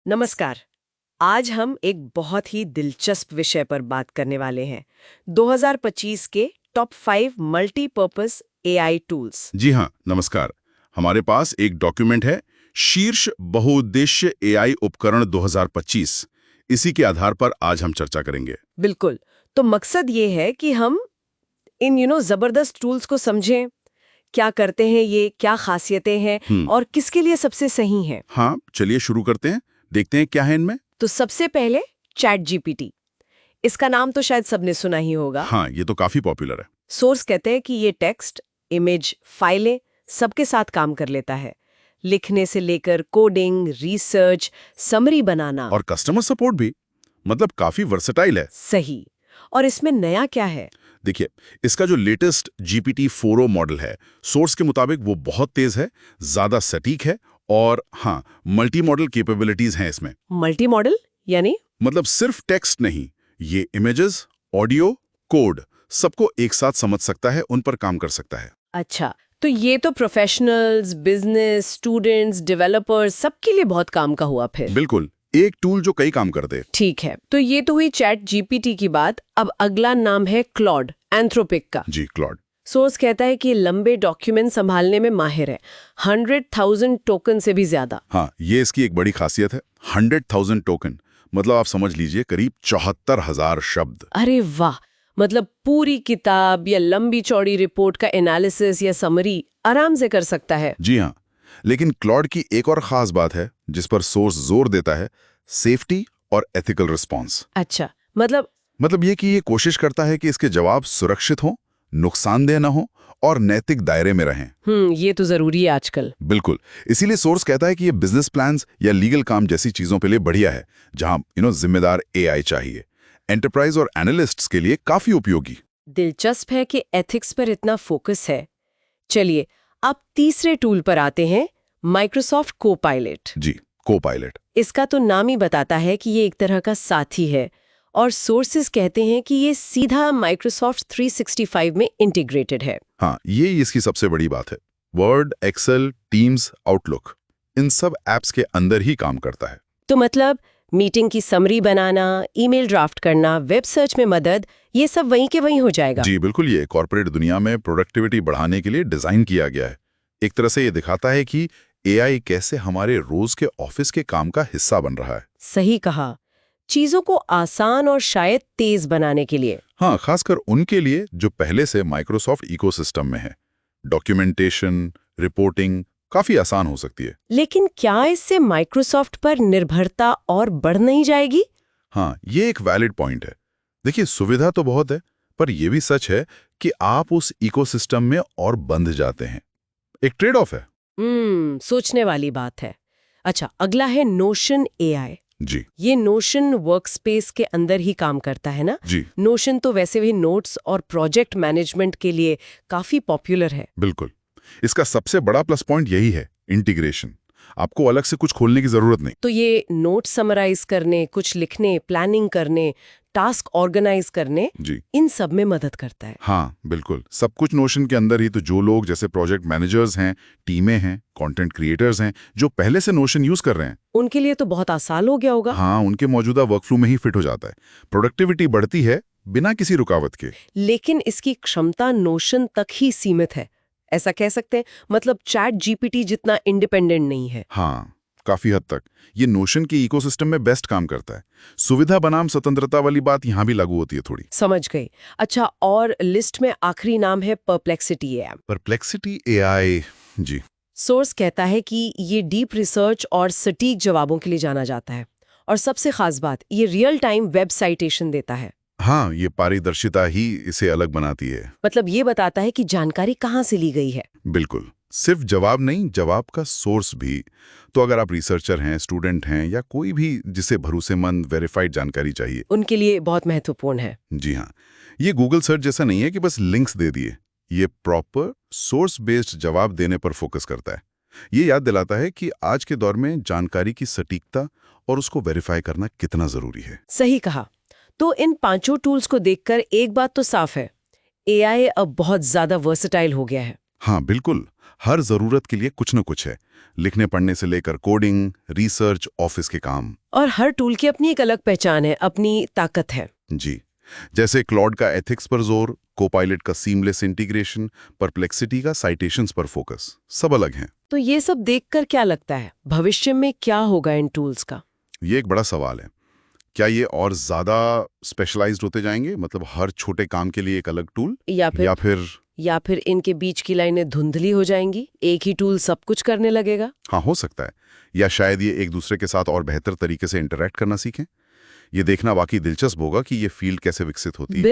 नमस्कार। आज हम एक बहुत ही दिलचस्प विषय पर बात करने वाले हैं। 2025 के टॉप 5 मल्टीपर्पस एआई टूल्स। जी हाँ, नमस्कार। हमारे पास एक डॉक्यूमेंट है, शीर्ष बहुउद्देश्य एआई उपकरण 2025। इसी के आधार पर आज हम चर्चा करेंगे। बिल्कुल। तो मकसद ये है कि हम इन जबरदस्त टूल्स को समझें, क्या करते हैं ये, क्या खासियतें हैं और किसके लिए सबसे सही हैं। हाँ, चलिए शुरू करते हैं। देखते हैं क्या है इनमें। तो सबसे पहले चैट जीपीटी। इसका नाम तो शायद सबने सुना ही होगा। हाँ, ये तो काफी पॉपुलर है। सोर्स कहते हैं कि ये टेक्स्ट, इमेज, फाइलें सबके साथ काम कर लेता है। लिखने से लेकर कोडिंग, रिसर्च, समरी बनाना। और कस्टमर सपोर्ट भी, मतलब काफी वर्सेटाइल है। सही। और इसमें नया क्या है? देखिए, इसका जो लेटेस्ट GPT-4o मॉडल है, सोर्स के मुताबिक वो बहुत तेज है, ज्यादा सटीक है और हाँ, मल्टी मॉडल कैपेबिलिटीज हैं इसमें। मल्टी मॉडल यानी? मतलब सिर्फ टेक्स्ट नहीं, ये इमेजेस, ऑडियो, कोड सबको एक साथ समझ सकता है, उन पर काम कर सकता है। अच्छा, तो ये तो प्रोफेशनल्स, बिजनेस, स्टूडेंट्स, डेवलपर्स सबके लिए बहुत काम का हुआ फिर। बिल्कुल, एक टूल जो कई काम कर दे। ठीक है, तो ये तो हुई चैट जीपीटी की बात। अब अगला नाम है क्लॉड, एंथ्रोपिक का। जी, क्लॉड। सोर्स कहता है कि लंबे डॉक्यूमेंट संभालने में माहिर है, 100,000 टोकन से भी ज्यादा। हाँ, ये इसकी एक बड़ी खासियत है। 100,000 टोकन, मतलब आप समझ लीजिए करीब 74,000 शब्द। अरे वाह! मतलब पूरी किताब या लंबी चौड़ी रिपोर्ट का एनालिसिस या समरी आराम से कर सकता है। जी हाँ, लेकिन क्लॉड की एक और खास बात है जिस पर सोर्स जोर देता है, सेफ्टी और एथिकल रिस्पॉन्स। अच्छा, मतलब ये कि ये कोशिश करता है कि इसके जवाब सुरक्षित हों, नुकसानदेह न हो और नैतिक दायरे में रहें। ये तो जरूरी है आजकल। बिल्कुल, इसीलिए सोर्स कहता है कि ये बिजनेस प्लान्स या लीगल काम जैसी चीजों के लिए बढ़िया है, जहां जिम्मेदार एआई चाहिए। एंटरप्राइज और एनालिस्ट्स के लिए काफी उपयोगी। दिलचस्प है कि एथिक्स पर इतना फोकस है। चलिए, अब तीसरे टूल पर आते हैं, माइक्रोसॉफ्ट कोपायलट। जी, कोपायलट। इसका तो नाम ही बताता है कि ये एक तरह का साथी है और सोर्सेज कहते हैं कि ये सीधा माइक्रोसॉफ्ट 365 में इंटीग्रेटेड है। हाँ, ये इसकी सबसे बड़ी बात है। वर्ड, एक्सेल, टीम्स, आउटलुक, इन सब एप्स के अंदर ही काम करता है। तो मतलब मीटिंग की समरी बनाना, ईमेल ड्राफ्ट करना, वेब सर्च में मदद, ये सब वहीं के वहीं हो जाएगा। जी बिल्कुल, ये कॉर्पोरेट दुनिया में प्रोडक्टिविटी बढ़ाने के लिए डिजाइन किया गया है। एक तरह से ये दिखाता है कि एआई कैसे हमारे रोज के ऑफिस के काम का हिस्सा बन रहा है। सही कहा, चीजों को आसान और शायद तेज बनाने के लिए। हाँ, खासकर उनके लिए जो पहले से माइक्रोसॉफ्ट इकोसिस्टम में है। डॉक्यूमेंटेशन, रिपोर्टिंग काफी आसान हो सकती है। लेकिन क्या इससे माइक्रोसॉफ्ट पर निर्भरता और बढ़ नहीं जाएगी? हाँ, ये एक वैलिड पॉइंट है। देखिए, सुविधा तो बहुत है, पर यह भी सच है कि आप उस इकोसिस्टम में और बंध जाते हैं। एक ट्रेड ऑफ है। सोचने वाली बात है। अच्छा, अगला है नोशन एआई। जी। ये नोशन वर्कस्पेस के अंदर ही काम करता है ना? जी नोशन तो वैसे भी नोट्स और प्रोजेक्ट मैनेजमेंट के लिए काफी पॉपुलर है। बिल्कुल, इसका सबसे बड़ा प्लस पॉइंट यही है, इंटीग्रेशन। आपको अलग से कुछ खोलने की जरूरत नहीं। तो ये नोट समराइज करने, कुछ लिखने, प्लानिंग करने, टास्क ऑर्गेनाइज करने, जी इन सब में मदद करता है। हाँ, बिल्कुल, सब कुछ नोशन के अंदर ही। तो जो लोग जैसे प्रोजेक्ट मैनेजर्स हैं, टीमें हैं, कंटेंट क्रिएटर्स हैं, जो पहले से नोशन यूज कर रहे हैं, उनके लिए तो बहुत आसान हो गया होगा। हाँ, उनके मौजूदा वर्कफ्लो में ही फिट हो जाता है। प्रोडक्टिविटी बढ़ती है बिना किसी रुकावट के। लेकिन इसकी क्षमता नोशन तक ही सीमित है, ऐसा कह सकते हैं। मतलब चैट जीपीटी जितना इंडिपेंडेंट नहीं है। हाँ, काफी हद तक ये नोशन के इकोसिस्टम में बेस्ट काम करता है। सुविधा बनाम स्वतंत्रता वाली बात यहाँ भी लागू होती है थोड़ी। समझ गई। अच्छा, और लिस्ट में आखिरी नाम है परप्लेक्सिटी एआई। परप्लेक्सिटी एआई, जी। सोर्स कहता है कि ये डीप रिसर्च और सटीक जवाबों के लिए जाना जाता है, और सबसे खास बात, ये रियल टाइम वेब साइटेशन देता है। हाँ, ये पारदर्शिता ही इसे अलग बनाती है। मतलब ये बताता है कि जानकारी कहाँ से ली गई है। बिल्कुल, सिर्फ जवाब नहीं, जवाब का सोर्स भी। तो अगर आप रिसर्चर हैं, स्टूडेंट हैं या कोई भी जिसे भरोसेमंद वेरीफाइड जानकारी चाहिए, उनके लिए बहुत महत्वपूर्ण है। जी हाँ, ये गूगल सर्च जैसा नहीं है कि बस लिंक्स दे दिए। ये प्रॉपर सोर्स बेस्ड जवाब देने पर फोकस करता है। ये याद दिलाता है कि आज के दौर में जानकारी की सटीकता और उसको वेरीफाई करना कितना जरूरी है। सही कहा। तो इन पांचों टूल्स को देखकर एक बात तो साफ है, एआई अब बहुत ज्यादा वर्सेटाइल हो गया है। हाँ बिल्कुल, हर जरूरत के लिए कुछ न कुछ है, लिखने पढ़ने से लेकर कोडिंग, रिसर्च, ऑफिस के काम। और हर टूल की अपनी एक अलग पहचान है, अपनी ताकत है। जी, जैसे क्लॉड का एथिक्स पर जोर, कोपायलट का सीमलेस इंटीग्रेशन, परप्लेक्सिटी का साइटेशंस पर फोकस, सब अलग हैं। तो ये सब देखकर क्या लगता है, भविष्य में क्या होगा इन टूल्स का? ये एक बड़ा सवाल है। क्या ये और ज्यादा स्पेशलाइज्ड होते जाएंगे, मतलब हर छोटे काम के लिए एक अलग टूल, या फिर इनके बीच की लाइनें धुंधली हो जाएंगी, एक ही टूल सब कुछ करने लगेगा? हाँ, हो सकता है। या शायद ये एक दूसरे के साथ और बेहतर तरीके से इंटरैक्ट करना सीखें। ये देखना वाकई दिलचस्प होगा कि ये फील्ड कैसे विकसित होती है।